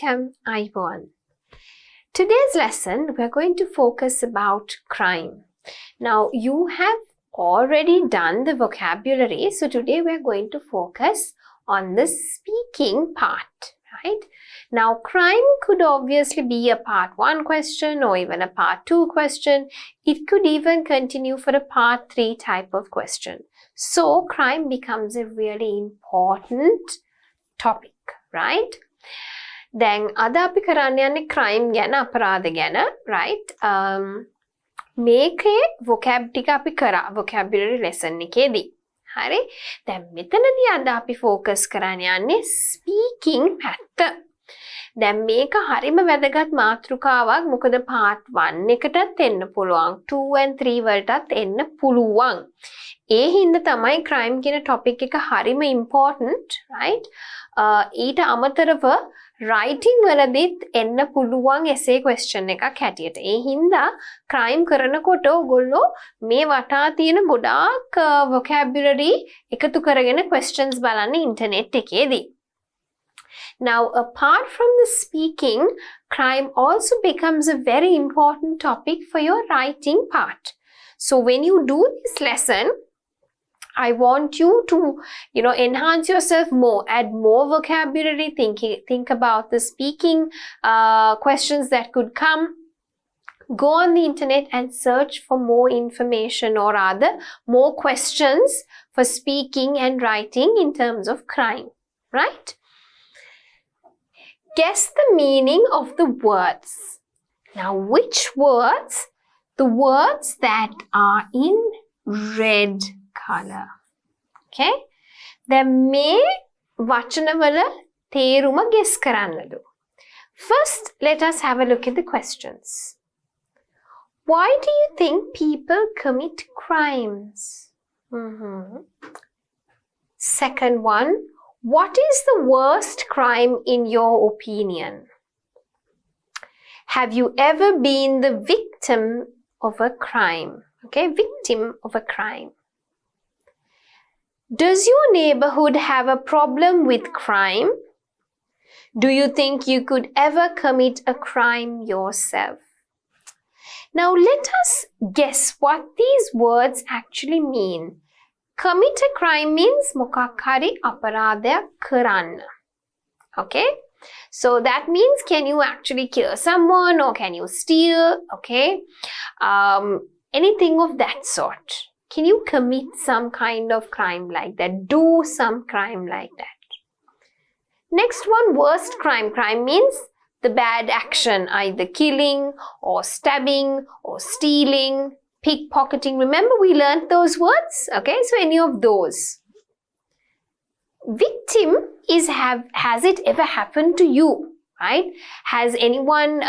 Welcome, everyone. Today's lesson, we're going to focus about crime. Now, you have already done the vocabulary, so today we're going to focus on the speaking part, right? Now, crime could obviously be a part 1 question or even a part 2 question. It could even continue for a part 3 type of question. So, crime becomes a really important topic, right? Then අද අපි කරන්න යන්නේ crime ගැන අපරාධ ගැන, right? මේකේ vocab ටික අපි කරා vocabulary lesson එකේදී. හරි? දැන් මෙතනදී අද අපි focus කරන්න යන්නේ speaking පැත්ත. දැන් මේක හරිම වැදගත් මාතෘකාවක්. මොකද part 1 එකටත් එන්න පුළුවන්, 2 and 3 වලටත් එන්න පුළුවන්. ඒ හින්දා තමයි crime කියන topic එක හරිම important, right? ඊට අමතරව writing වලදීත් එන්න පුළුවන් essay question එකක් හැටියට. ඒ හින්දා crime කරනකොට ඔයගොල්ලෝ මේ වටා තියෙන ගොඩාක් vocabulary එකතු කරගෙන questions බලන්න internet එකේදී. Now, apart from the speaking, crime also becomes a very important topic for your writing part. So when you do this lesson, I want you to, enhance yourself more, add more vocabulary, think about the speaking questions that could come. Go on the internet and search for more information or rather more questions for speaking and writing in terms of crime, right? Guess the meaning of the words. Now, which words? The words that are in red color. Okay? දැන් මේ වචනවල තේරුම guess කරන්නලු. First, let us have a look at the questions. Why do you think people commit crimes? Second one, what is the worst crime in your opinion? Have you ever been the victim of a crime? Okay, victim of a crime. Does your neighborhood have a problem with crime? Do you think you could ever commit a crime yourself? Now let us guess what these words actually mean. Commit a crime means මොකක් හරි අපරාධයක් කරන්න. Okay? So that means can you actually kill someone or can you steal? Okay? Anything of that sort. Can you commit some kind of crime like that? Do some crime like that? Next one, worst crime. Crime means the bad action, either killing or stabbing or stealing, pickpocketing. Remember we learned those words? Okay, so any of those. Victim is has it ever happened to you? Right? Has anyone,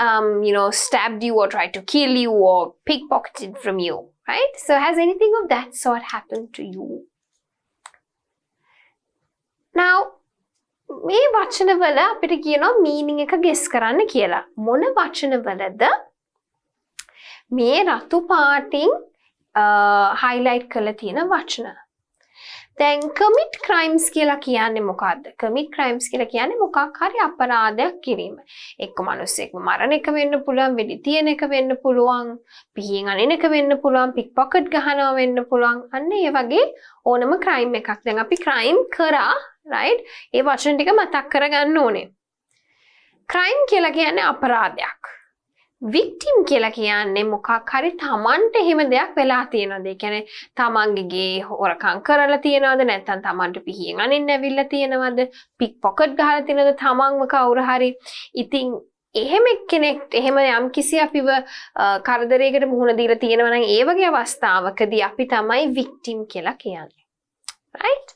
stabbed you or tried to kill you or pickpocketed from you? Right? So has anything of that sort happened to you? Now, මේ වචනවල අපිට කියනවා meaning එක guess කරන්න කියලා. මොන වචනවලද මේ රතු පාටින් highlight කරලා තියෙන වචන? දැන් commit crimes කියලා කියන්නේ මොකද්ද? commit crimes කියලා කියන්නේ මොකක් හරි අපරාධයක් කිරීම. එක්ක මිනිස්සෙක්ව මරණ එක වෙන්න පුළුවන්, වෙඩි තියන එක වෙන්න පුළුවන්, පිහින් අනින එක වෙන්න පුළුවන්, pickpocket ගහනවා වෙන්න පුළුවන්. අන්න ඒ වගේ ඕනම crime එකක්. දැන් අපි crime කරා, right? ඒ වචන ටික මතක් කරගන්න ඕනේ. crime කියලා කියන්නේ අපරාධයක්. victim කියලා කියන්නේ මොකක් හරි තමන්ට එහෙම දෙයක් වෙලා තියෙනවද? ඒ කියන්නේ තමන්ගේ ගේ හොරකම් කරලා තියෙනවද? නැත්නම් තමන්ට පිහියෙන් අනින්න ඇවිල්ලා තියෙනවද? pickpocket ගහලා තියෙනවද? තමන්ව කවුරු හරි. ඉතින් එහෙම කෙනෙක් එහෙම යම් කිසි අපිව කරදරයකට මුහුණ දීලා තියෙනවා නම් ඒ වගේ අවස්ථාවකදී අපි තමයි victim කියලා කියන්නේ. right?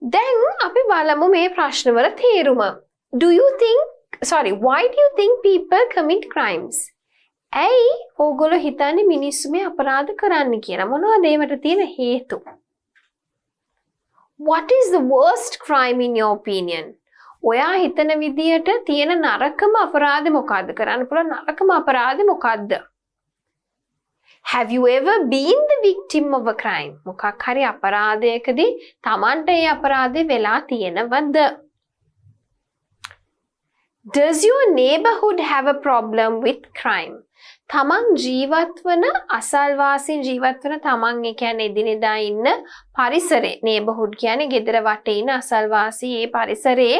දැන් අපි බලමු මේ ප්‍රශ්නවල තේරුම. Why do you think people commit crimes? ඇයි ඕගොල්ලෝ හිතන්නේ මිනිස්සු මේ අපරාධ කරන්න කියලා? මොනවද ඒවට තියෙන හේතු? What is the worst crime in your opinion? ඔයා හිතන විදියට තියෙන නරකම අපරාධ මොකද්ද? කරන්න පුළුවන් නරකම අපරාධ මොකද්ද? Have you ever been the victim of a crime? මොකක් හරි අපරාධයකදී Tamante ඒ අපරාධේ වෙලා තියෙනවද? Does your neighborhood have a problem with crime? තමන් ජීවත් වන අසල්වාසීන් ජීවත් වන තමන් ඒ කියන්නේ එදිනෙදා ඉන්න පරිසරේ neighborhood කියන්නේ ගෙදර වටේ ඉන්න අසල්වාසී ඒ පරිසරයේ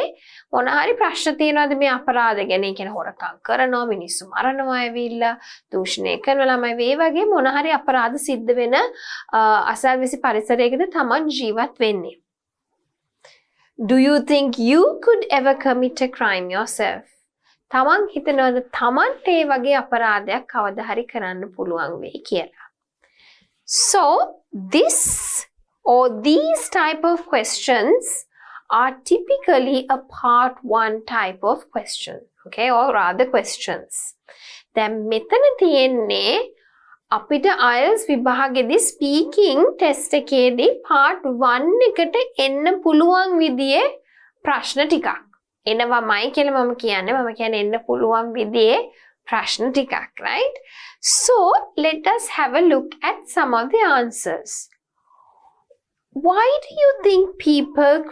මොන හරි ප්‍රශ්න තියෙනවද මේ අපරාධ ගැන? ඒ කියන්නේ හොරකම් කරනවා, මිනිස්සු මරනවා ඇවිල්ලා, දූෂණය කරනවා ළමයි වේ වගේ මොන හරි අපරාධ සිද්ධ වෙන අසල්වාසී පරිසරයකද තමන් ජීවත් වෙන්නේ. Do you think you could ever commit a crime yourself? තමන් හිතනවාද තමන්ට ඒ වගේ අපරාධයක් කවදා හරි කරන්න පුළුවන් වෙයි කියලා. So this or these type of questions are typically a part 1 type of question, okay, or rather questions. දැන් මෙතන තියෙන්නේ අපිට IELTS විභාගෙදී speaking test එකේදී part 1 එකට එන්න පුළුවන් විදිහේ ප්‍රශ්න ටිකක් එනවාමයි කියලා මම කියන්නේ එන්න පුළුවන් විදිහේ ප්‍රශ්න ටිකක්, right? So let us have a look at some of the answers. Why do you think people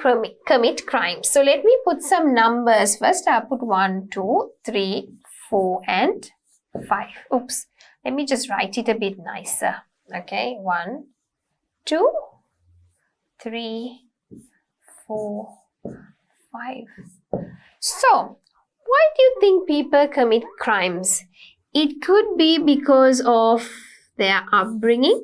commit crimes? So let me put some numbers first. I'll put 1, 2, 3, 4 and 5. Oops. Let me just write it a bit nicer. Okay. 1, 2, 3, 4, 5. So, why do you think people commit crimes? It could be because of their upbringing.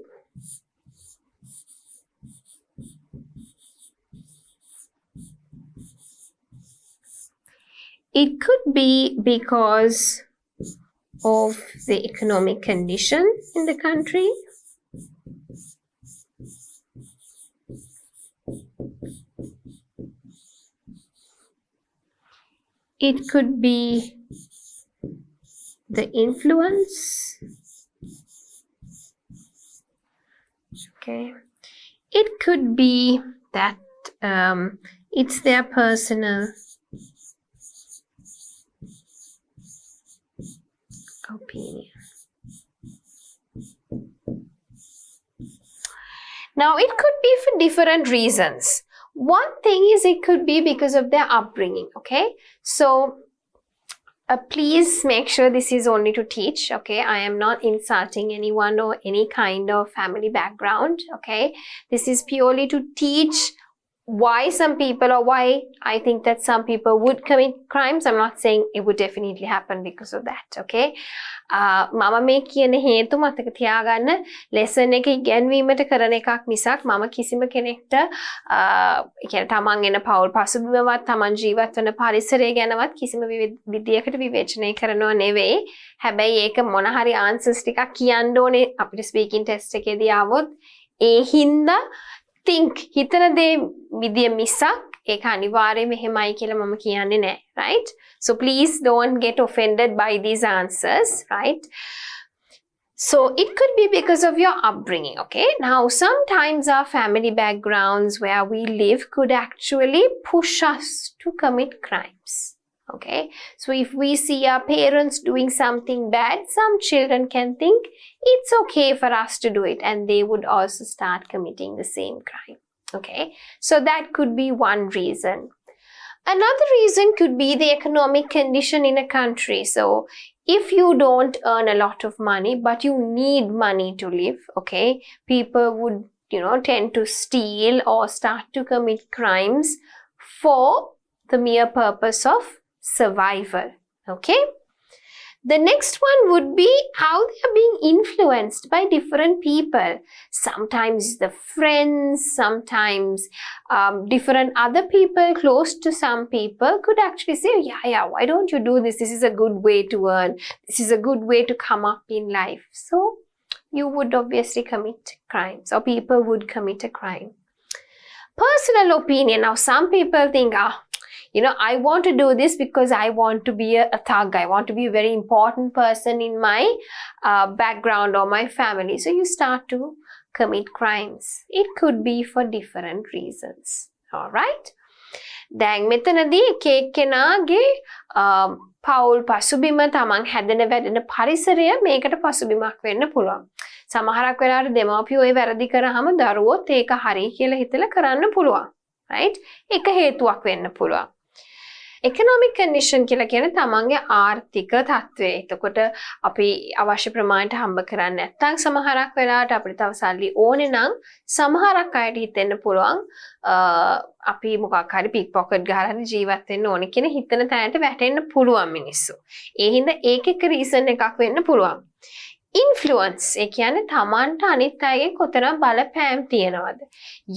It could be because of the economic condition in the country. It could be the influence. Okay. It could be that it's their personal opinion. Now, it could be for different reasons. One thing is it could be because of their upbringing, okay? So, please make sure this is only to teach, okay? I am not insulting anyone or any kind of family background, okay? This is purely to teach why some people or why I think that some people would commit crimes. I'm not saying it would definitely happen because of that, okay? මම මේ කියන හේතු මතක තියාගන්න lesson එක ඉගෙනවීමට කරන එකක් මිසක් මම කිසිම කෙනෙක්ට කියන්නේ තමන් එන පෞල් පසුබිමවත් තමන් ජීවත් වන පරිසරය ගැනවත් කිසිම විදියකට විවේචනය කරනව නෙවෙයි. හැබැයි ඒක මොන හරි answers ටිකක් කියන්න ඕනේ අපිට speaking test එකේදී ආවොත් ඒ හින්දා think හිතන දේ විදිය මිසක් ඒක අනිවාර්යයෙන්ම එහෙමයි කියලා මම කියන්නේ නැහැ, right? So please don't get offended by these answers, right? So it could be because of your upbringing, okay? Now sometimes our family backgrounds where we live could actually push us to commit crimes, okay? So if we see our parents doing something bad, some children can think it's okay for us to do it and they would also start committing the same crime. Okay, so that could be one reason. Another reason could be the economic condition in a country. So if you don't earn a lot of money, but you need money to live, okay, people would, tend to steal or start to commit crimes for the mere purpose of survival, okay? The next one would be how they are being influenced by different people. Sometimes the friends, sometimes different other people close to some people could actually say, yeah, why don't you do this? This is a good way to earn. This is a good way to come up in life. So you would obviously commit crimes or people would commit a crime. Personal opinion. Now some people think, I want to do this because I want to be a thug. I want to be a very important person in my background or my family. So you start to commit crimes. It could be for different reasons. All right? දැන් මෙතනදී එක එක්කෙනාගේ පෞල් පසුබිම තමන් හැදෙන වැඩෙන පරිසරය මේකට පසුබිමක් වෙන්න පුළුවන්. සමහරක් වෙලාවට දෙමාපියෝ ඒ වැරදි කරාම දරුවෝත් ඒක හරි කියලා හිතලා කරන්න පුළුවන්. right? එක හේතුවක් වෙන්න පුළුවන්. economic condition කියලා කියන්නේ තමන්ගේ ආර්ථික තත්ත්වය. එතකොට අපි අවශ්‍ය ප්‍රමාණයට හම්බ කරන්නේ නැත්නම් සමහරක් වෙලාවට අපිට තව සල්ලි ඕනේ නම් සමහරක් අයට හිතෙන්න පුළුවන් අපි මොකක් හරි පික් පොකට් ගහලා හරි ජීවත් වෙන්න ඕනේ කියන හිතන තැනට වැටෙන්න පුළුවන් මිනිස්සු. ඒ හින්දා ඒක එක රීසන් එකක් වෙන්න පුළුවන්. ඉන්ෆ්ලුවන්ස් ඒ කියන්නේ තමන්ට අනිත් අයගේ කොතරම් බලපෑම් තියනවද?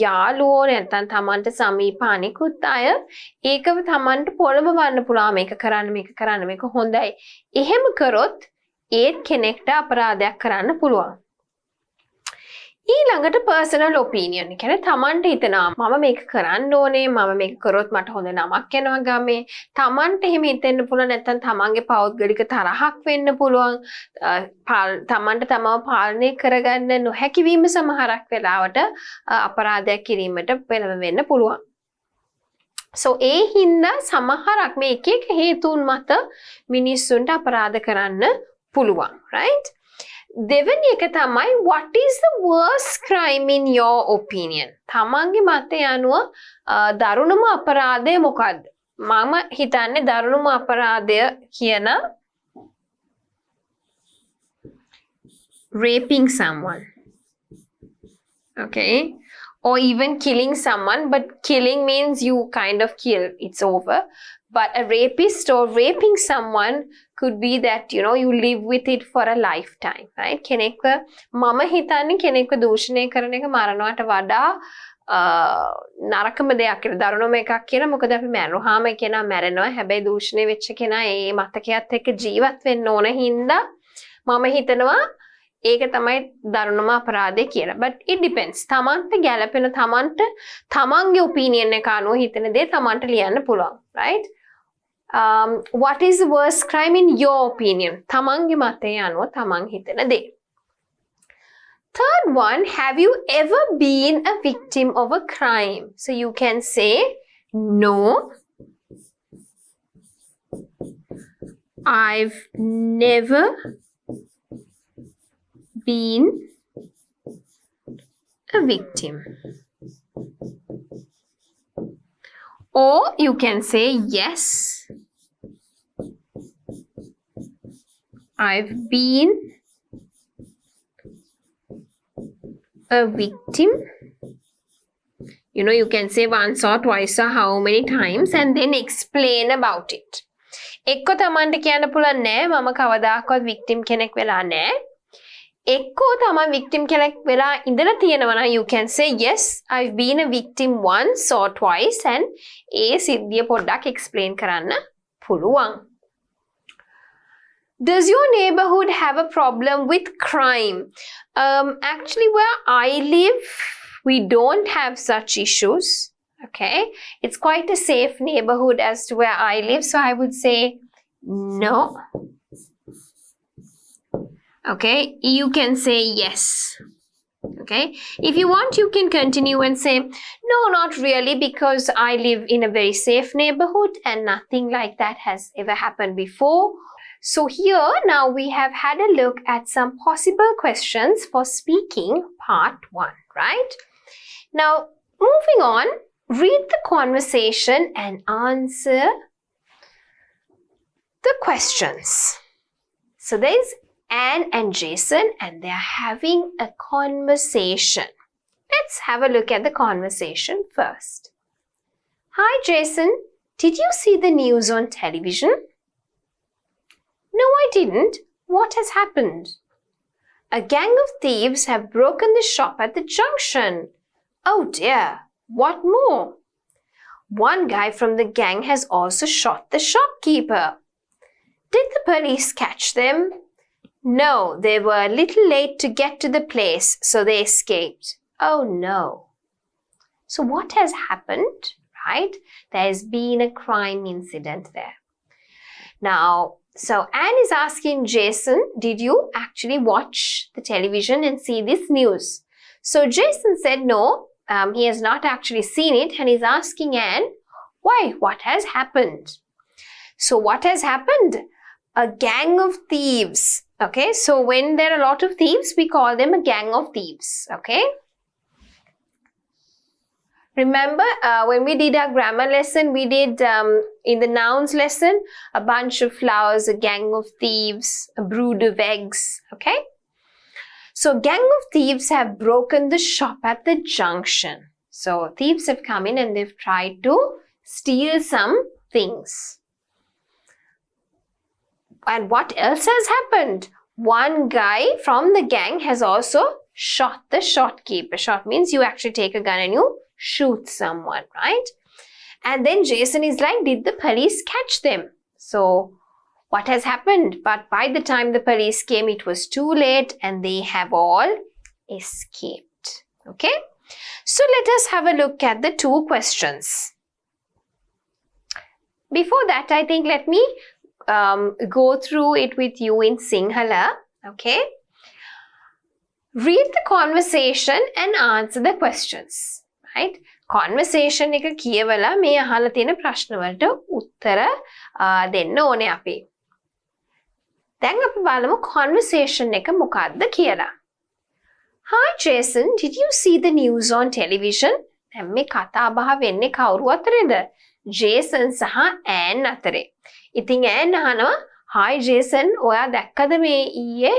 යාළුවෝ නැත්නම් තමන්ට සමීප අනිකුත් අය ඒකව තමන්ට පොළඹවන්න පුළුවන් මේක කරන්න මේක හොඳයි. එහෙම කරොත් ඒත් කෙනෙක්ට අපරාධයක් කරන්න පුළුවන්. ඊළඟට personal opinion. ඒ කියන්නේ තමන්ට හිතනවා මම මේක කරන්න ඕනේ, මම මේක කරොත් මට හොඳ නමක් එනවා ගමේ. තමන්ට එහෙම හිතෙන්න පුළුවන් නැත්නම් තමන්ගේ පෞද්ගලික තරහක් වෙන්න පුළුවන්. තමන්ට තමව පාලනය කරගන්න නොහැකි වීම සමහරක් වෙලාවට අපරාධයක් කිරීමට පෙළඹෙන්න පුළුවන්. So ඒ හින්දා සමහරක් මේ එක එක හේතුන් මත මිනිස්සුන්ට අපරාධ කරන්න පුළුවන්, right? දෙවෙනි එක තමයි what is the worst crime in your opinion? තමන්ගේ මතය අනුව දරුණුම අපරාධය මොකක්ද? මම හිතන්නේ දරුණුම අපරාධය කියන raping someone. Okay? Or even killing someone, but killing means you kind of kill, it's over. But a rapist or raping someone could be that, you know, you live with it for a lifetime, right? කෙනෙක්ව මම හිතන්නේ කෙනෙක්ව දූෂණය කරන එක මරණයට වඩා නරකම දෙයක් කියලා දරුණුම එකක් කියලා. මොකද අපි මැරුවාම කෙනා මැරෙනවා. හැබැයි දූෂණය වෙච්ච කෙනා ඒ මතකයත් එක්ක ජීවත් වෙන්න ඕන හින්දා මම හිතනවා ඒක තමයි දරුණුම අපරාධය කියලා. But it depends. තමන්ට ගැළපෙන තමන්ගේ opinion එක අනුව හිතන දේ තමන්ට ලියන්න පුළුවන්, right? What is the worst crime in your opinion? තමන්ගේ මතය අනුව තමන් හිතන දේ. Third one, have you ever been a victim of a crime? So you can say, no, I've never been a victim. Or you can say, yes, I've been a victim. You know, you can say once or twice or how many times and then explain about it. එක්ක තමන්ට කියන්න පුළුවන් නෑ මම කවදාකවත් victim කෙනෙක් වෙලා නෑ. එක්කෝ තමන් victim කෙනෙක් වෙලා ඉඳලා තියෙනවා නම් you can say yes, I've been a victim once or twice and ඒ සිද්ධිය පොඩ්ඩක් explain කරන්න පුළුවන්. Does your neighborhood have a problem with crime? Actually, where I live, we don't have such issues. Okay, it's quite a safe neighborhood as to where I live, so I would say no. Okay, you can say yes. Okay, if you want, you can continue and say no, not really, because I live in a very safe neighborhood and nothing like that has ever happened before. So here now we have had a look at some possible questions for speaking part 1, right? Now moving on, read the conversation and answer the questions. So there's Anne and Jason and they are having a conversation. Let's have a look at the conversation first. Hi Jason, did you see the news on television? No, I didn't. What has happened? A gang of thieves have broken the shop at the junction. Oh dear, what more? One guy from the gang has also shot the shopkeeper. Did the police catch them? No, they were a little late to get to the place, so they escaped. Oh no. So what has happened, right? There has been a crime incident there. Now, so Anne is asking Jason, did you actually watch the television and see this news? So Jason said no, he has not actually seen it and he's asking Anne, why? What has happened? So what has happened? A gang of thieves. Okay, so when there are a lot of thieves, we call them a gang of thieves. Okay. Remember when we did our grammar lesson, we did in the nouns lesson, a bunch of flowers, a gang of thieves, a brood of eggs, okay? So gang of thieves have broken the shop at the junction. So thieves have come in and they've tried to steal some things. And what else has happened? One guy from the gang has also shot the shopkeeper. Shot means you actually take a gun and you shoot someone, right? And then Jason is like, did the police catch them? So what has happened? But by the time the police came, it was too late and they have all escaped. Okay? So let us have a look at the two questions. Before that, I think let me go through it with you in Sinhala. Okay? Read the conversation and answer the questions. Right? Conversation එක කියවලා මේ අහලා තියෙන ප්‍රශ්න වලට උත්තර දෙන්න ඕනේ අපි. දැන් අපි බලමු conversation එක මොකක්ද කියලා. Hi Jason, did you see the news on television? දැන් මේ කතා බහ වෙන්නේ කවුරු අතරේද? Jason සහ Anne අතරේ. ඉතින් Anne අහනවා, Hi Jason, ඔයා දැක්කද මේ ඊයේ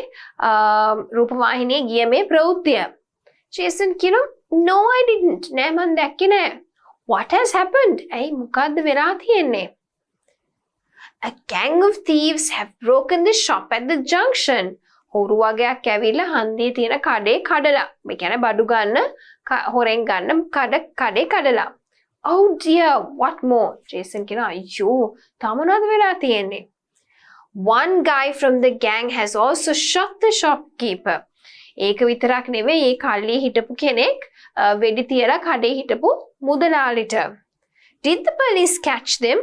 රූපවාහිනියේ ගිය මේ ප්‍රවෘත්තිය? Jason කියනවා, No, I didn't. නෑ මන් දැක්කේ නෑ. What has happened? ඇයි මොකද්ද වෙලා තියෙන්නේ? A gang of thieves have broken the shop at the junction. හොරු වගේක් ඇවිල්ලා හන්දියේ තියෙන කඩේ කඩලා. මේ කියන්නේ බඩු ගන්න හොරෙන් ගන්න කඩේ කඩලා. Oh dear, what more? Jason කියනවා අයියෝ තාම මොනවද වෙලා තියෙන්නේ? One guy from the gang has also shot the shopkeeper. ඒක විතරක් නෙවෙයි ඒ කල්ලි හිටපු කෙනෙක් වෙඩි තියලා කඩේ හිටපු මුදලාලිට. Did the police catch them?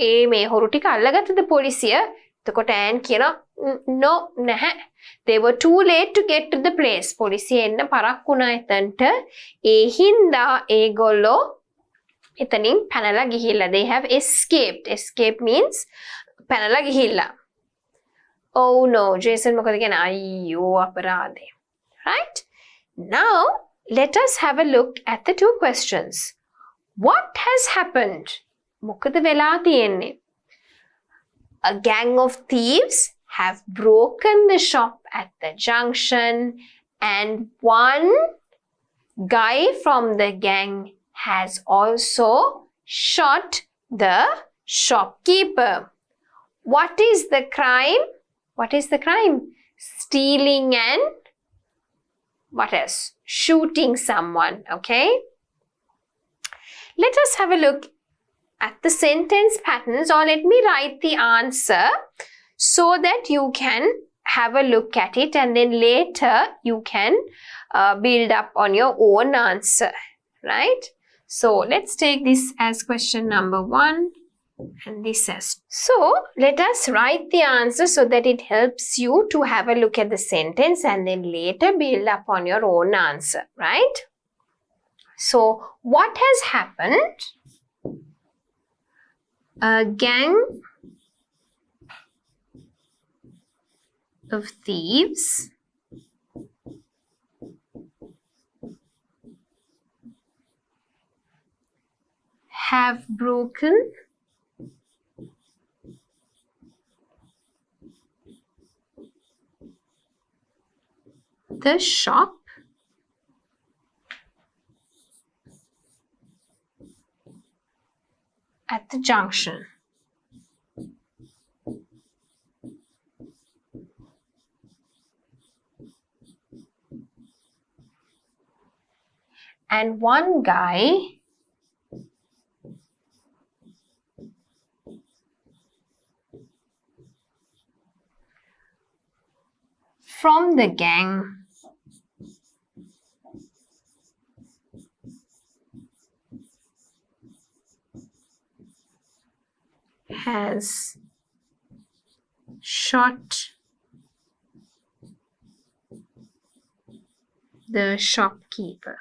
ඒ මේ හොරු ටික අල්ලගත්තද පොලිසිය? එතකොට Anne කියනවා no නැහැ. They were too late to get to the place. පොලිසිය එන්න පරක් වුණා එතනට. ඒ හින්දා ඒගොල්ලෝ එතනින් පැනලා ගිහිල්ලා. They have escaped. Escape means පැනලා ගිහිල්ලා. Oh no, Jason මොකද කියන්නේ? අයියෝ අපරාධේ. Right? Now, let us have a look at the two questions. What has happened? මොකද වෙලා තියෙන්නේ? A gang of thieves have broken the shop at the junction and one guy from the gang has also shot the shopkeeper. What is the crime? What is the crime? Stealing and what else? Shooting someone, okay? Let us have a look at the sentence patterns, or let me write the answer so that you can have a look at it and then later you can build up on your own answer, right? So let's take this as question number 1 and this as. So let us write the answer so that it helps you to have a look at the sentence and then later build up on your own answer, right? So what has happened? A gang of thieves have broken the shop at the junction. And one guy from the gang has shot the shopkeeper.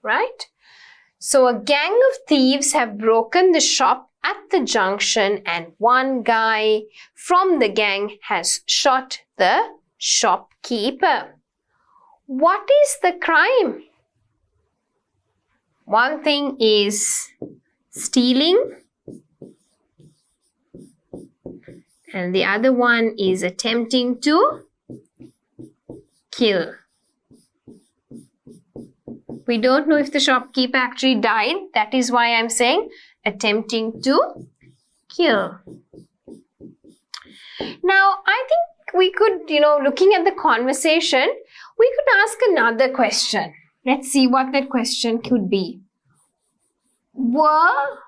Right? So a gang of thieves have broken the shop at the junction and one guy from the gang has shot the shopkeeper. What is the crime? One thing is stealing, and the other one is attempting to kill. We don't know if the shopkeeper actually died. That is why I'm saying attempting to kill. Now, I think we could, looking at the conversation, we could ask another question. Let's see what that question could be. Were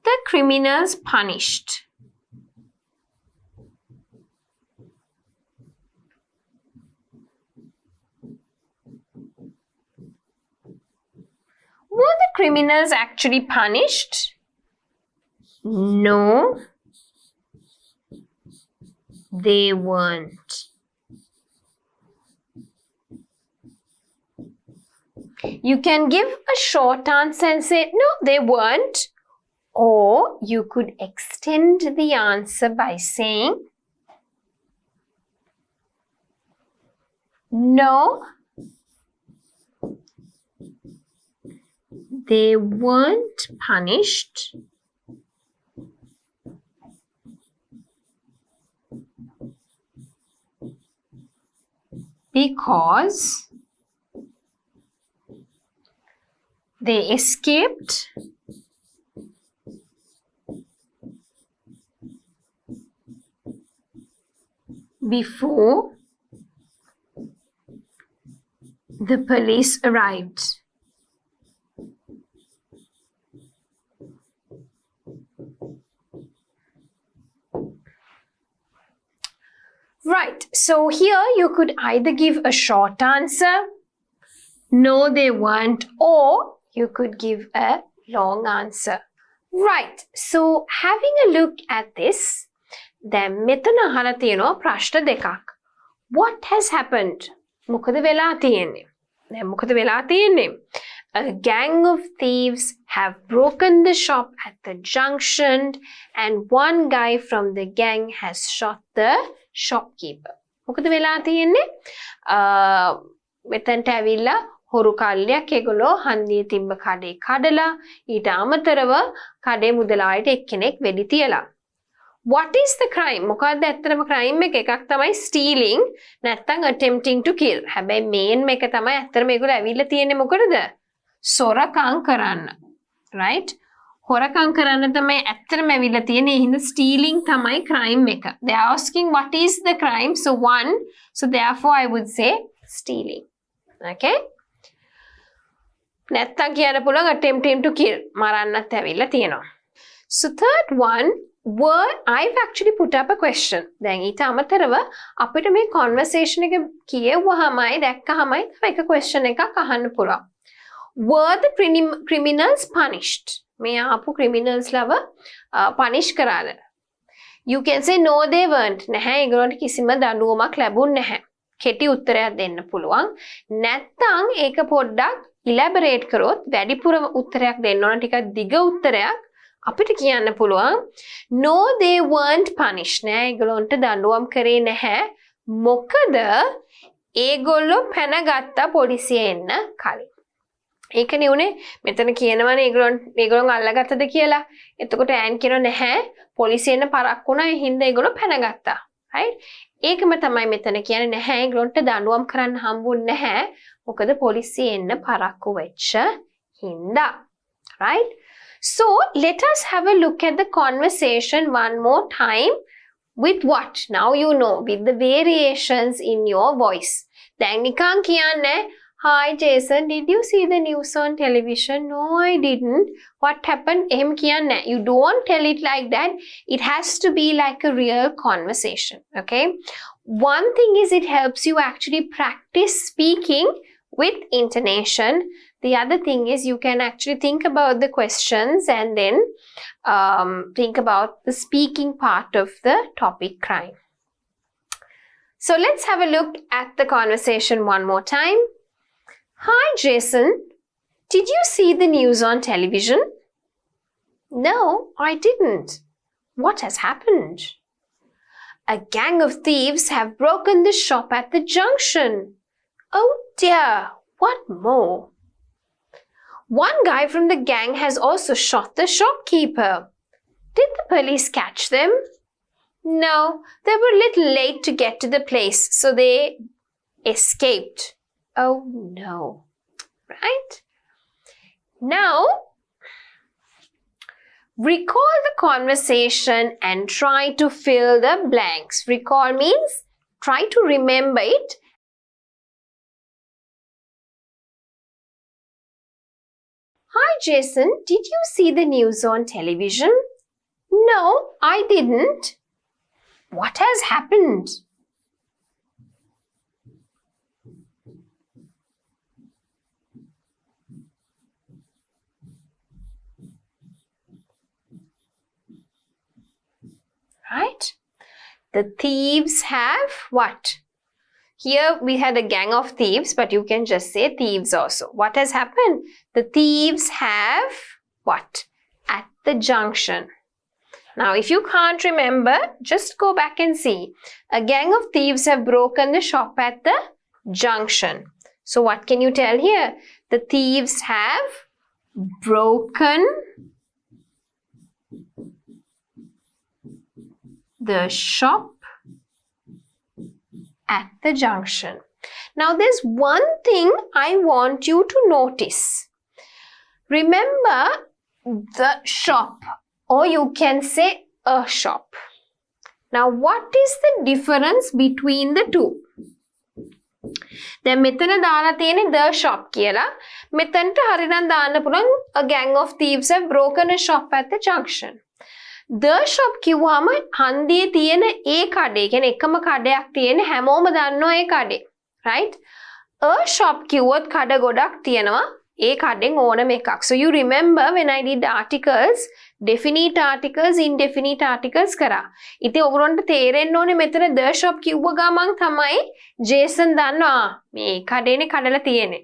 the criminals punished? Were the criminals actually punished? No, they weren't. You can give a short answer and say, no, they weren't. Or you could extend the answer by saying, no, they weren't punished because they escaped before the police arrived. Right, so here you could either give a short answer, no they weren't, or you could give a long answer. Right, so having a look at this, දැන් මෙතන අහලා තියෙනවා ප්‍රශ්න දෙකක්. What has happened? මොකද වෙලා තියෙන්නේ? දැන් මොකද වෙලා තියෙන්නේ? A gang of thieves have broken the shop at the junction and one guy from the gang has shot the shopkeeper. මොකද වෙලා තියෙන්නේ? මෙතනට ඇවිල්ලා හොරු කල්ලියක් ඒගොල්ලෝ හන්දියේ තිබ්බ කඩේ කඩලා ඊට අමතරව කඩේ මුදලාලිට එක්කෙනෙක් වෙඩි තියලා. What is the crime? මොකක්ද ඇත්තටම crime එකක් තමයි stealing නැත්නම් attempting to kill. හැබැයි main එක තමයි ඇත්තටම මේගොල්ලෝ ඇවිල්ලා තියෙන්නේ මොකටද? සොරකම් කරන්න. Right? හොරකම් කරන්න තමයි ඇත්තටම ඇවිල්ලා තියෙන්නේ. හින්දා stealing තමයි crime එක. They are asking what is the crime? So one. So therefore I would say stealing. Okay? නැත්තම් කියන්න පුළුවන් attempting to kill. මරන්නත් ඇවිල්ලා තියෙනවා. So third one, I've actually put up a question. දැන් ඊට අමතරව අපිට මේ conversation එක කියෙව්වහමයි දැක්කහමයි තව එක question එකක් අහන්න පුළුවන්. Were the criminals punished? මේ ආපු criminals ලව punish කරාද? You can say no they weren't. නැහැ ඒගොල්ලන්ට කිසිම දඬුවමක් ලැබුණ නැහැ. කෙටි උත්තරයක් දෙන්න පුළුවන්. නැත්තම් ඒක පොඩ්ඩක් elaborate කරොත් වැඩිපුර උත්තරයක් දෙන්න ඕන ටිකක් දිග උත්තරයක් අපිට කියන්න පුළුවන් no they weren't punished නෑ ඒගොල්ලන්ට දඬුවම් කරේ නැහැ මොකද ඒගොල්ලෝ පැනගත්තා පොලිසිය එන්න කලින් ඒකනේ උනේ මෙතන කියනවනේ ඒගොල්ලෝ අල්ලගත්තද කියලා එතකොට ඈන් කියනවා නැහැ පොලිසිය එන්න පරක් වුණා ඒ හින්දා ඒගොල්ලෝ පැනගත්තා right ඒකම තමයි මෙතන කියන්නේ නැහැ ඒගොල්ලන්ට දඬුවම් කරන්න හම්බුන්නේ නැහැ මොකද පොලිසිය එන්න පරක්කු වෙච්ච හින්දා right. So let us have a look at the conversation one more time with what? Now you know, with the variations in your voice. දැන් නිකන් කියන්නේ Hi Jason, did you see the news on television? No, I didn't. What happened? එහෙම කියන්නේ You don't tell it like that. It has to be like a real conversation. Okay. One thing is it helps you actually practice speaking with intonation. The other thing is you can actually think about the questions and then think about the speaking part of the topic crime. So let's have a look at the conversation one more time. Hi Jason, did you see the news on television? No, I didn't. What has happened? A gang of thieves have broken the shop at the junction. Oh dear, what more? One guy from the gang has also shot the shopkeeper. Did the police catch them? No, they were a little late to get to the place, so they escaped. Oh no. Right? Now, recall the conversation and try to fill the blanks. Recall means try to remember it. Hi Jason, did you see the news on television? No, I didn't. What has happened? Right? The thieves have what? Here we had a gang of thieves, but you can just say thieves also. What has happened? The thieves have what? At the junction. Now, if you can't remember, just go back and see. A gang of thieves have broken the shop at the junction. So what can you tell here? The thieves have broken the shop at the junction. Now, there's one thing I want you to notice. Remember the shop, or you can say a shop. Now, what is the difference between the two? දැන් මෙතන දාලා තියෙන්නේ the shop කියලා. මෙතනට හරිනම් දාන්න පුළුවන් a gang of thieves have broken a shop at the junction. The shop කිව්වම හන්දියේ තියෙන ඒ කඩේ කියන්නේ එකම කඩයක් තියෙන හැමෝම දන්නවා ඒ කඩේ. Right? A shop කිව්වොත් කඩ ගොඩක් තියෙනවා. ඒ කඩෙන් ඕනම එකක්. So you remember when I did articles, definite articles, indefinite articles කරා. ඉතින් ඔයගොල්ලන්ට තේරෙන්න ඕනේ මෙතන the shop කිව්ව ගමන් තමයි Jason දන්නවා මේ කඩේනේ කඩලා තියෙන්නේ.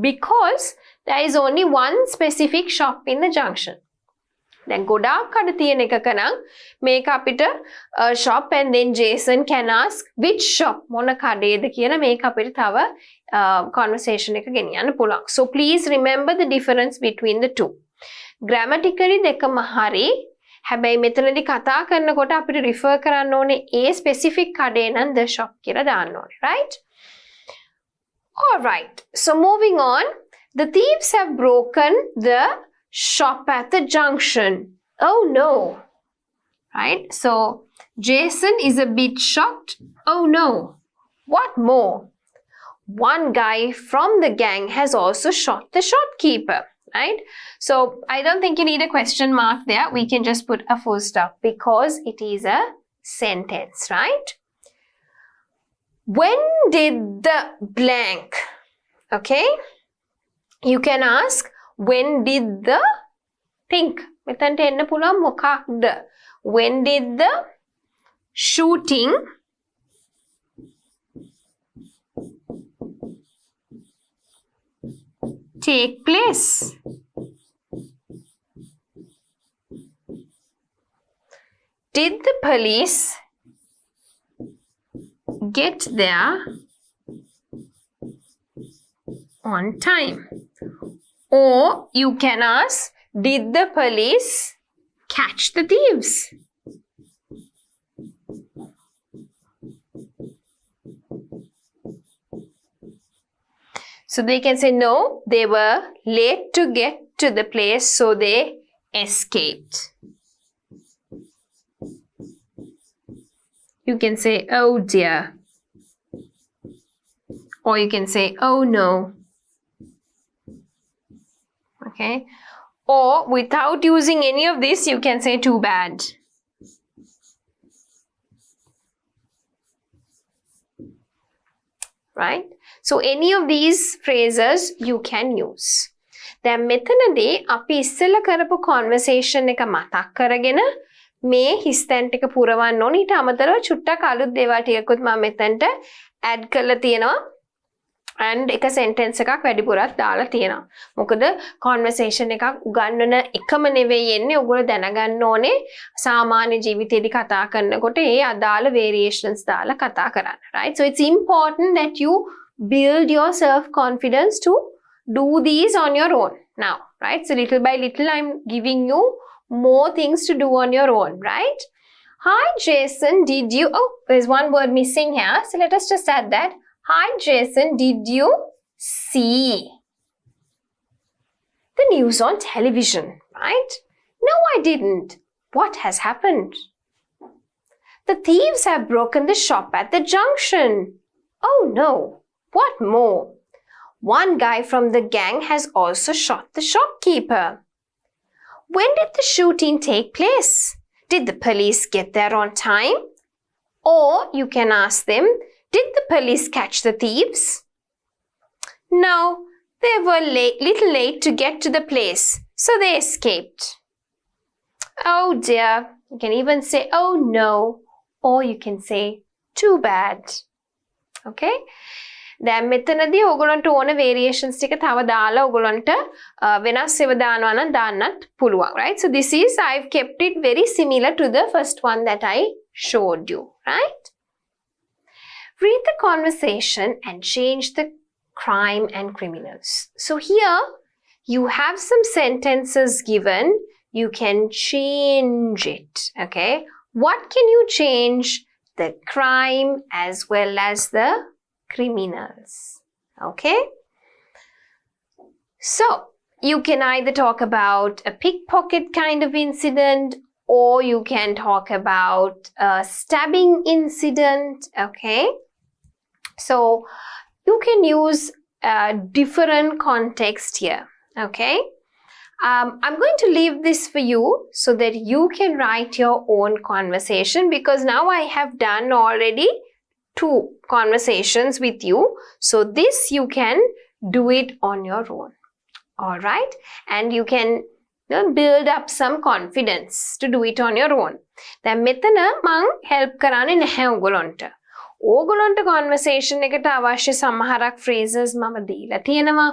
Because there is only one specific shop in the junction. දැන් ගොඩාක් කඩ තියෙන එකක නම් මේක අපිට shop and then Jason can ask which shop මොන කඩේද කියලා මේක අපිට තව conversation එක ගෙනියන්න පුළුවන්. So please remember the difference between the two. Grammatically දෙකම හරි. හැබැයි මෙතනදී කතා කරනකොට අපිට refer කරන්න ඕනේ ඒ specific කඩේ නම් the shop කියලා දාන්න ඕනේ. Right? All right. So moving on. The thieves have broken the shop at the junction. Oh no. Right? So Jason is a bit shocked. Oh no. What more? One guy from the gang has also shot the shopkeeper. Right? So I don't think you need a question mark there. We can just put a full stop because it is a sentence. Right? When did the blank? Okay? You can ask when did the think මෙතනට එන්න පුළුවන් මොකක්ද when did the shooting take place? Did the police get there on time? Or you can ask, did the police catch the thieves? So they can say, no, they were late to get to the place, so they escaped. You can say, oh dear. Or you can say, oh no. Okay, or without using any of this, you can say too bad. Right? So any of these phrases you can use. දැන් මෙතනදී අපි ඉස්සෙල්ලා කරපු conversation එක මතක් කරගෙන මේ හිස්තැන් ටික පුරවන්න ඕනේ. ඊට අමතරව චුට්ටක් අලුත් දේවල් ටිකකුත් මම මෙතනට add කරලා තියෙනවා. and එක sentence එකක් වැඩිපුරක් දාලා තියෙනවා. මොකද conversation එකක් උගන්වන එකම නෙවෙයි එන්නේ. ඔයගොල්ලෝ දැනගන්න ඕනේ සාමාන්‍ය ජීවිතේදී කතා කරනකොට ඒ අදාළ variations දාලා කතා කරන්න. Right? So it's important that you build your self confidence to do these on your own now. Right? So little by little I'm giving you more things to do on your own. Right? Hi Jason, did you... Oh, there's one word missing here. So let us just add that. Hi Jason, did you see the news on television? Right? No, I didn't. What has happened? The thieves have broken the shop at the junction. Oh no. What more? One guy from the gang has also shot the shopkeeper. When did the shooting take place? Did the police get there on time? Or you can ask them, did the police catch the thieves? No, they were little late to get to the place, so they escaped. Oh dear. You can even say, oh no, or you can say, too bad. Okay? දැන් මෙතනදී ඔයගොල්ලන්ට ඕන variations ටික තව දාලා ඔයගොල්ලන්ට වෙනස් ඒවා දානවා නම් දාන්නත් පුළුවන්. Right? So this is, I've kept it very similar to the first one that I showed you. Right? Read the conversation and change the crime and criminals. So here you have some sentences given. You can change it. Okay? What can you change? The crime as well as the criminals. Okay? So you can either talk about a pickpocket kind of incident, or you can talk about a stabbing incident. Okay? So you can use a different context here. Okay? I'm going to leave this for you so that you can write your own conversation, because now I have done already 2 conversations with you. So this you can do it on your own. All right? And you can build up some confidence to do it on your own. දැන් මෙතන මං help කරන්නේ නැහැ ඔයගොල්ලන්ට. ඕගොල්ලන්ට conversation එකට අවශ්‍ය සමහරක් phrases මම දීලා තියෙනවා.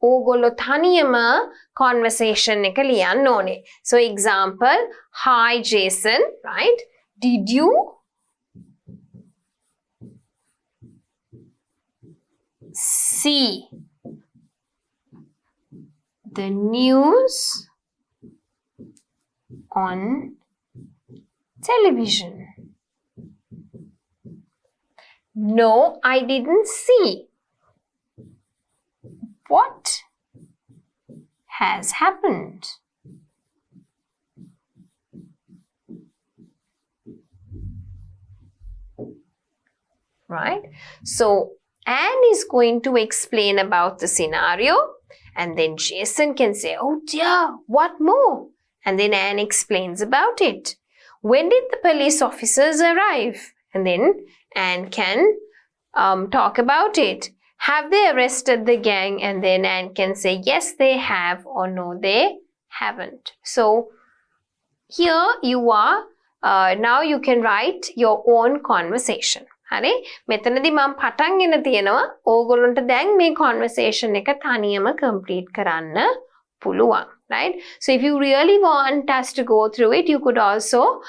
ඕගොල්ලෝ තනියම conversation එක ලියන්න ඕනේ. So example, hi Jason, right? Did you see the news on television? No, I didn't see. What has happened? Right? So Anne is going to explain about the scenario, and then Jason can say, oh dear, what more? And then Anne explains about it. When did the police officers arrive? And then Anne can talk about it. Have they arrested the gang? And then Anne can say, yes, they have, or no, they haven't. So here you are. Now you can write your own conversation. හරි මෙතනදී මම පටන්ගෙන තියෙනවා ඕගොල්ලන්ට දැන් මේ conversation එක තනියම complete කරන්න පුළුවන්. Right? So if you really want us to go through it, you could also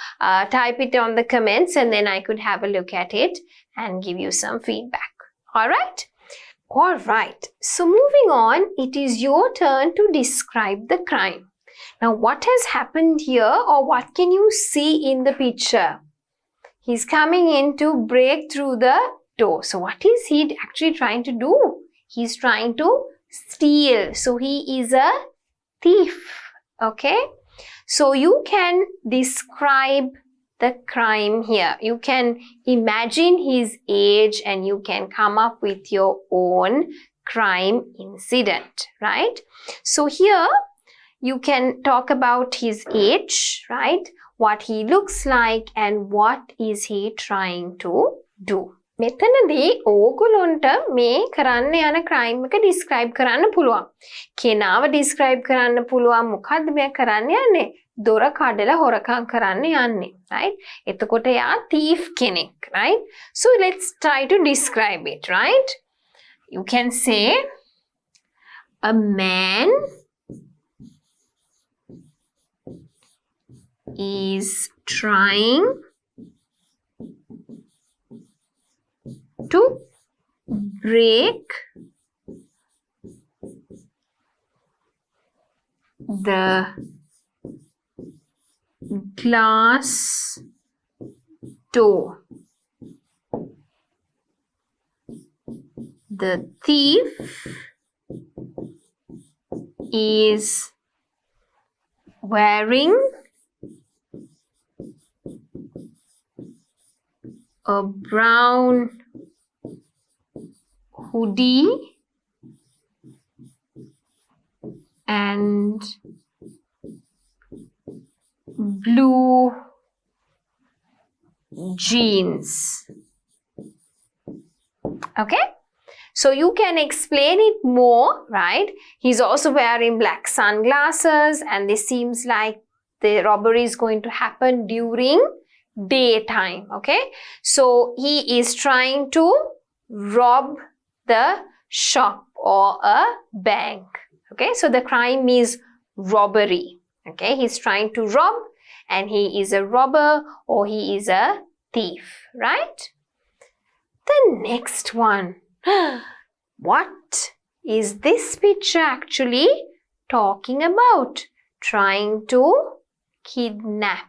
type it on the comments, and then I could have a look at it and give you some feedback. All right? All right. So moving on, it is your turn to describe the crime. Now, what has happened here, or what can you see in the picture? He's coming in to break through the door. So what is he actually trying to do? He's trying to steal. So he is a thief. Okay? So you can describe the crime here. You can imagine his age and you can come up with your own crime incident. Right? So here you can talk about his age, right? What he looks like and what is he trying to do. මෙතනදී ඕගොල්ලන්ට මේ කරන්න යන crime එක describe කරන්න පුළුවන්. කෙනාව describe කරන්න පුළුවන්. මොකද්ද මෙයා කරන්න යන්නේ? දොර කඩලා හොරකම් කරන්න යන්නේ. Right? එතකොට යා thief කෙනෙක්. Right? So let's try to describe it. Right? You can say a man is trying to break the glass door. The thief is wearing a brown hoodie and blue jeans. Okay? So you can explain it more, right? He's also wearing black sunglasses, and this seems like the robbery is going to happen during daytime. Okay? So he is trying to rob the shop or a bank. Okay? So the crime is robbery. Okay? He's trying to rob, and he is a robber or he is a thief, right? The next one. What is this picture actually talking about? Trying to kidnap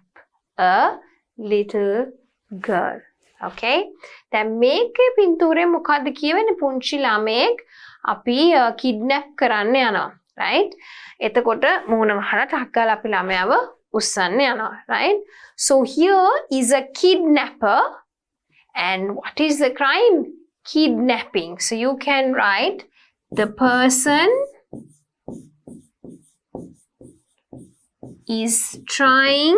a little girl. Okay? දැන් මේකේ පින්තූරේ මොකද්ද කියවෙන්නේ? පුංචි ළමයෙක් අපි kidnap කරන්න යනවා. Right? එතකොට මූණ වහලා ටක් ගාලා අපි ළමයාව උස්සන්න යනවා. Right? So here is a kidnapper, and what is the crime? Kidnapping. So you can write the person is trying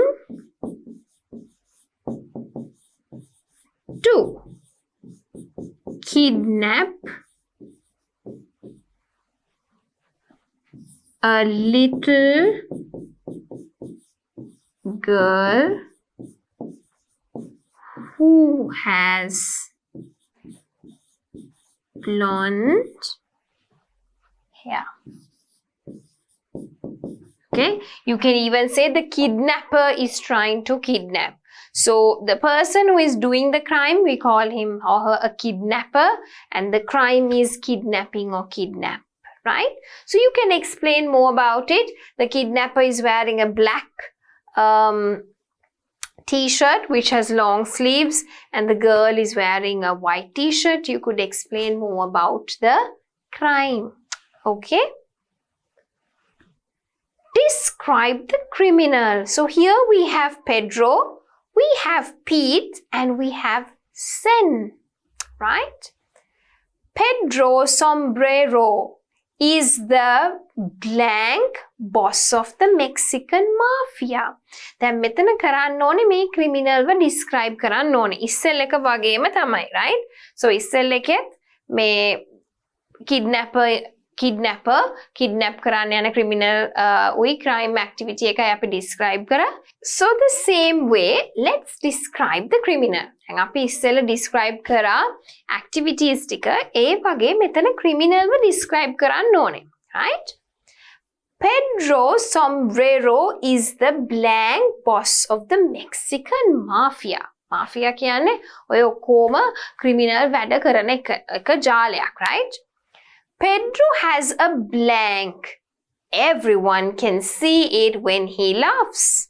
to kidnap a little girl who has blonde hair. Okay, you can even say the kidnapper is trying to kidnap. So the person who is doing the crime, we call him or her a kidnapper, and the crime is kidnapping or kidnap, right? So you can explain more about it. The kidnapper is wearing a black t-shirt which has long sleeves, and the girl is wearing a white t-shirt. You could explain more about the crime. Okay? Describe the criminal. So here we have Pedro, we have Pete, and we have Sen, right? Pedro Sombrero is the blank boss of the Mexican mafia. දැන් මෙතන කරන්න ඕනේ මේ criminal ව describe කරන්න ඕනේ. ඉස්සෙල් එක වගේම තමයි, right? So ඉස්සෙල් එකෙත් මේ kidnap කරන්න යන criminal උයි crime activity එකයි අපි describe කරා. So the same way, let's describe the criminal. දැන් අපි ඉස්සෙල්ලා describe කරා activities ටික, ඒ වගේ මෙතන criminal ව describe කරන්න ඕනේ, right? Pedro Sombrero is the blank boss of the Mexican mafia. Mafia කියන්නේ ඔය ඔක්කොම criminal වැඩ කරන එක ජාලයක්, right? Pedro has a blank. Everyone can see it when he laughs.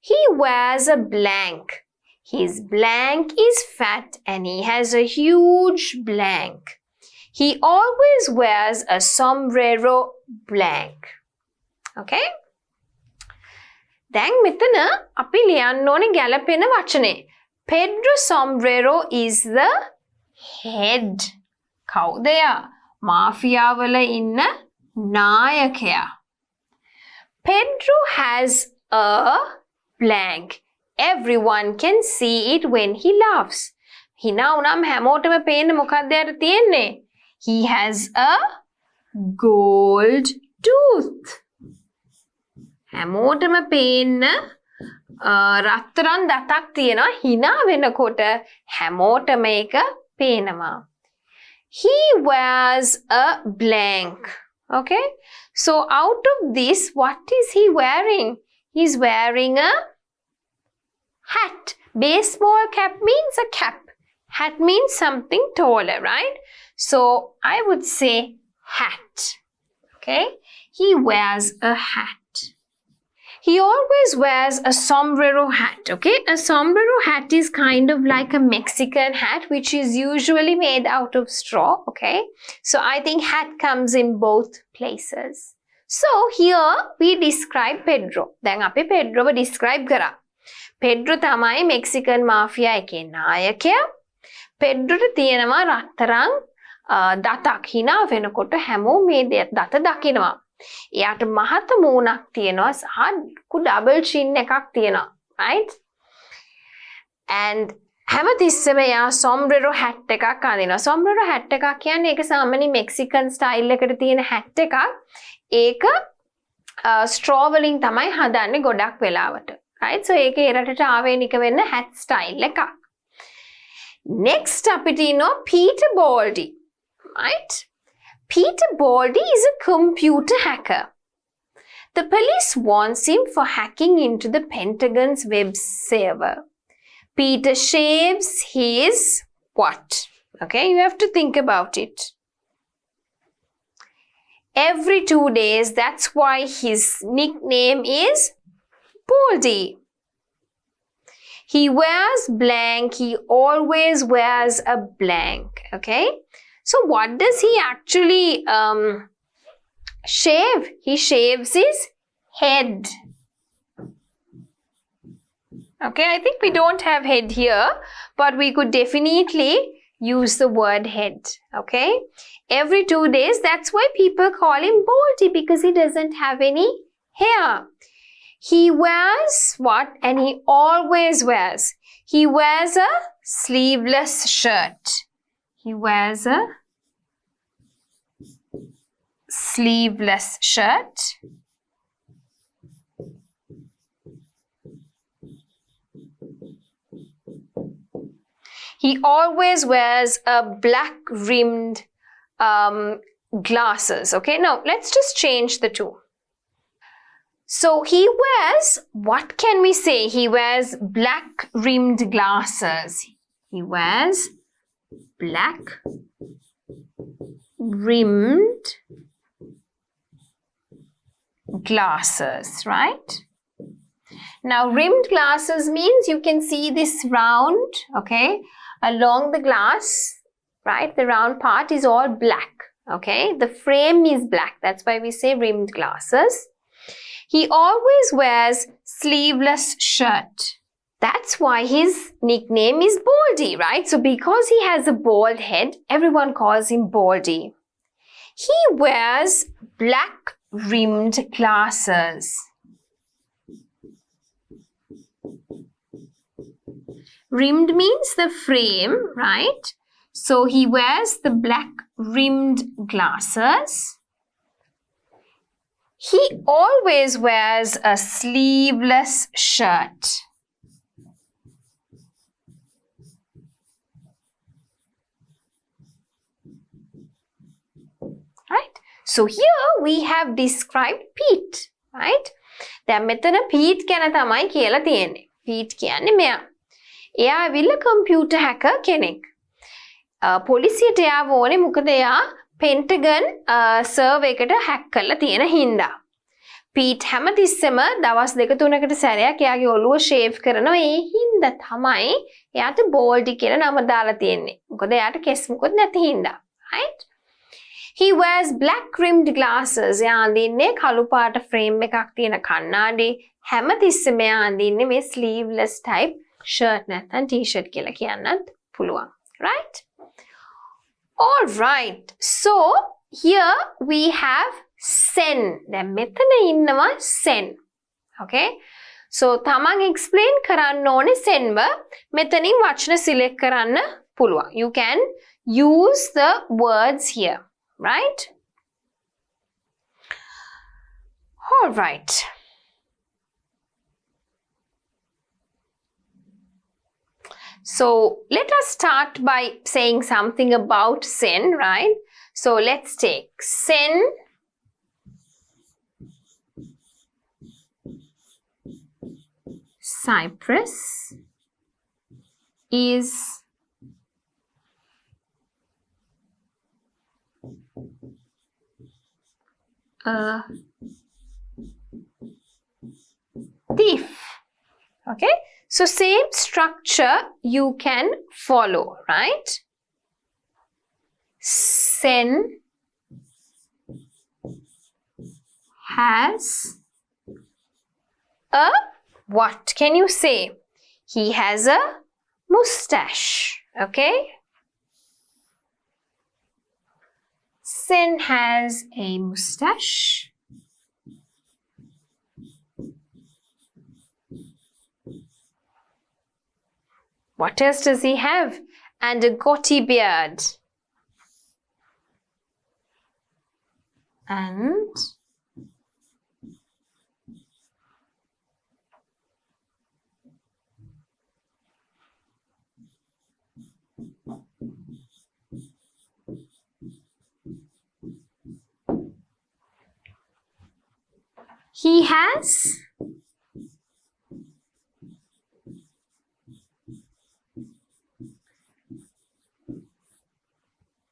He wears a blank. His blank is fat and he has a huge blank. He always wears a sombrero blank. Okay? දැන් මෙතන අපි ලියන්න ඕනේ ගැලපෙන වචනේ. Pedro Sombrero is the head. කවුද යා? මාෆියාවල ඉන්න නායකයා. Pedro has a blank. Everyone can see it when he laughs. හිනා වුණාම හැමෝටම පේන්න මොකක්ද යාට තියෙන්නේ? He has a gold tooth. හැමෝටම පේන්න රත්තරන් දතක් තියෙනවා. හිනා වෙනකොට හැමෝටම ඒක පේනවා. He wears a blank. Okay. So out of this, what is he wearing? He's wearing a hat. Baseball cap means a cap. Hat means something taller, right? So I would say hat. Okay. He wears a hat. He always wears a sombrero hat, okay? A sombrero hat is kind of like a Mexican hat, which is usually made out of straw, okay? So I think hat comes in both places. So here we describe Pedro. Then api Pedro we describe kara. Pedro tamai Mexican mafia එකේ නායකයා. Pedro තියෙනවා රත්තරන් දතක් hina වෙනකොට හැමෝම මේ දත දකිනවා. එයාට මහත මූණක් තියෙනවා සහ ඩබල් චින් එකක් තියෙනවා, right? And හැමතිස්සෙම එයා sombrero hat එකක් අඳිනවා. sombrero hat එකක් කියන්නේ ඒක සාමාන්‍ය මෙක්සිකන් ස්ටයිල් එකට තියෙන hat එකක්. ඒක straw වලින් තමයි හදන්නේ ගොඩක් වෙලාවට, right? So ඒක ඒ රටට ආවේනික වෙන්න hat style එකක්. Next අපිට ඉන්නවා Peter Baldi, right? Peter Baldi is a computer hacker. The police wants him for hacking into the Pentagon's web server. Peter shaves his what? Okay, you have to think about it. Every 2 days, that's why his nickname is Baldi. He wears blank, he always wears a blank, okay? So what does he actually shave? He shaves his head. Okay, I think we don't have head here, but we could definitely use the word head. Okay, every 2 days, that's why people call him Baldi, because he doesn't have any hair. He wears what? And he always wears. He wears a sleeveless shirt. He wears a sleeveless shirt. He always wears a black rimmed glasses. Okay, now let's just change the two. So he wears, what can we say? He wears black rimmed glasses. He wears black rimmed glasses, right? Now rimmed glasses means you can see this round, okay, along the glass, right? The round part is all black, okay? The frame is black. That's why we say rimmed glasses. He always wears sleeveless shirt. That's why his nickname is Baldi, right? So because he has a bald head, everyone calls him Baldi. He wears black rimmed glasses. Rimmed means the frame, right? So he wears the black rimmed glasses. He always wears a sleeveless shirt. Right? So here we have described Pete, right? දැන් මෙතන Pete ගැන තමයි කියලා තියෙන්නේ. Pete කියන්නේ මෙයා. එයා ඇවිල්ලා computer hacker කෙනෙක්. පොලිසියට එයාව ඕනේ මොකද එයා Pentagon server එකට hack කරලා තියෙන හින්දා. Pete හැමතිස්සෙම දවස් 2-3කට සැරයක් එයාගේ ඔළුව shave කරනවා. ඒ හින්දා තමයි එයාට Baldi කියලා නම දාලා තියෙන්නේ. මොකද එයාට කෙස් මුකුත් නැති හින්දා. Right? He wears black rimmed glasses. එයා අඳින්නේ කළු පාට frame එකක් තියෙන කණ්ණාඩි. හැමතිස්සෙම එයා අඳින්නේ මේ sleeveless type shirt නැත්නම් t-shirt කියලා කියන්නත් පුළුවන්. Right? All right. So here we have sen. දැන් මෙතන ඉන්නවා sen. Okay? So තමන් explain කරන්න ඕනේ senව. මෙතනින් වචන select කරන්න පුළුවන්. You can use the words here. Right? All right. So let us start by saying something about Sen, right? So let's take Sen Cyprus is a thief. Okay, so same structure you can follow, right? Sen has a what? Can you say? He has a mustache. Okay, Sen has a mustache. What else does he have? And a goatee beard. And he has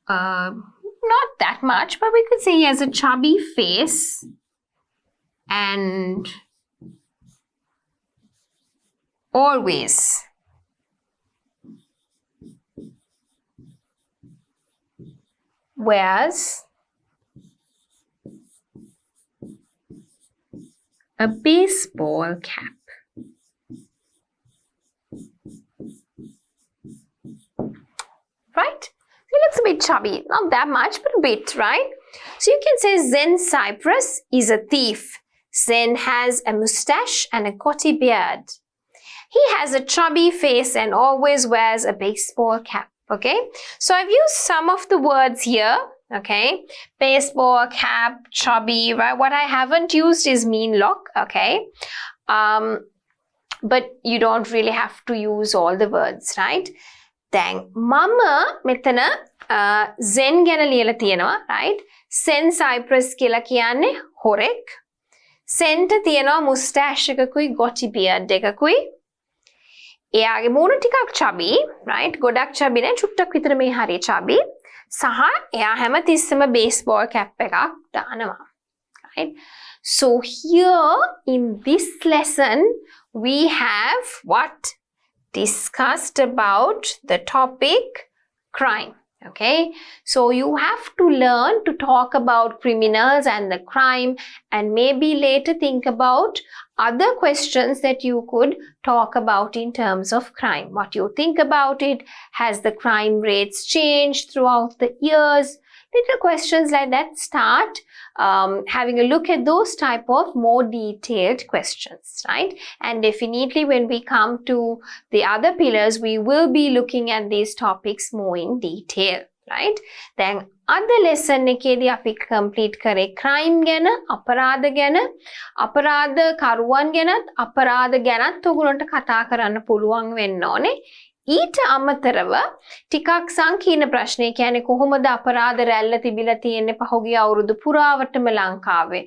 not that much, but we could say he has a chubby face and always wears a baseball cap. Right? He looks a bit chubby, not that much, but a bit, right? So you can say Zen Cyprus is a thief. Zen has a mustache and a goatee beard. He has a chubby face and always wears a baseball cap. Okay, so I've used some of the words here. Okay, baseball cap, chubby, right? What I haven't used is mean look. Okay, but you don't really have to use all the words, right? Then mama metana Zen ගැන ලියලා තියෙනවා, right? Zen Cyprus කියලා කියන්නේ හොරෙක්. Zenට තියෙනවා mustache එකකුයි goatee beard එකකුයි. එයාගේ මූණ ටිකක් chubby, right? ගොඩක් chubby නෑ, චුට්ටක් විතර මේ හරිය chubby. සහ එයා හැමතිස්සෙම baseball cap එකක් දානවා. Right? So here in this lesson we have what? Discussed about the topic crime. Okay, so you have to learn to talk about criminals and the crime, and maybe later think about other questions that you could talk about in terms of crime. What you think about it? Has the crime rates changed throughout the years? Little questions like that. Start having a look at those type of more detailed questions, right? And definitely when we come to the other pillars, we will be looking at these topics more in detail, right? Then other lesson එකේදී අපි complete කරේ crime ගැන, අපරාධ ගැන, අපරාධ කරුවන් ගැනත්, අපරාධ ගැනත් ඔයගොල්ලන්ට කතා කරන්න පුළුවන් වෙන්න ඕනේ. ඊට අමතරව ටිකක් සංකීර්ණ ප්‍රශ්න, කියන්නේ කොහොමද අපරාධ රැල්ල තිබිලා තියෙන්නේ පහුගිය අවුරුදු පුරාවටම ලංකාවේ,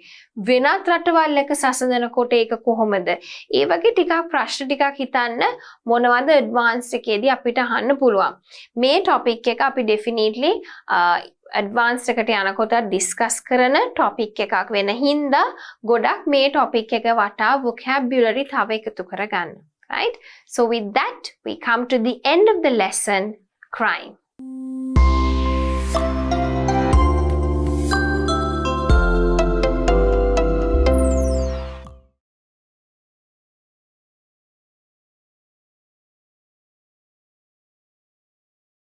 වෙනත් රටවල් එක සසඳනකොට ඒක කොහොමද, ඒ වගේ ටිකක් ප්‍රශ්න ටිකක් හිතන්න මොනවද ඇඩ්වාන්ස් එකේදී අපිට අහන්න පුළුවන්. මේ ටොපික් එක අපි ඩෙෆිනිට්ලි ඇඩ්වාන්ස් එකට යනකොට ඩිස්කස් කරන ටොපික් එකක් වෙන හින්දා ගොඩක් මේ ටොපික් එක වටා vocabulary තව එකතු කරගන්න. Right? So with that, we come to the end of the lesson, crime.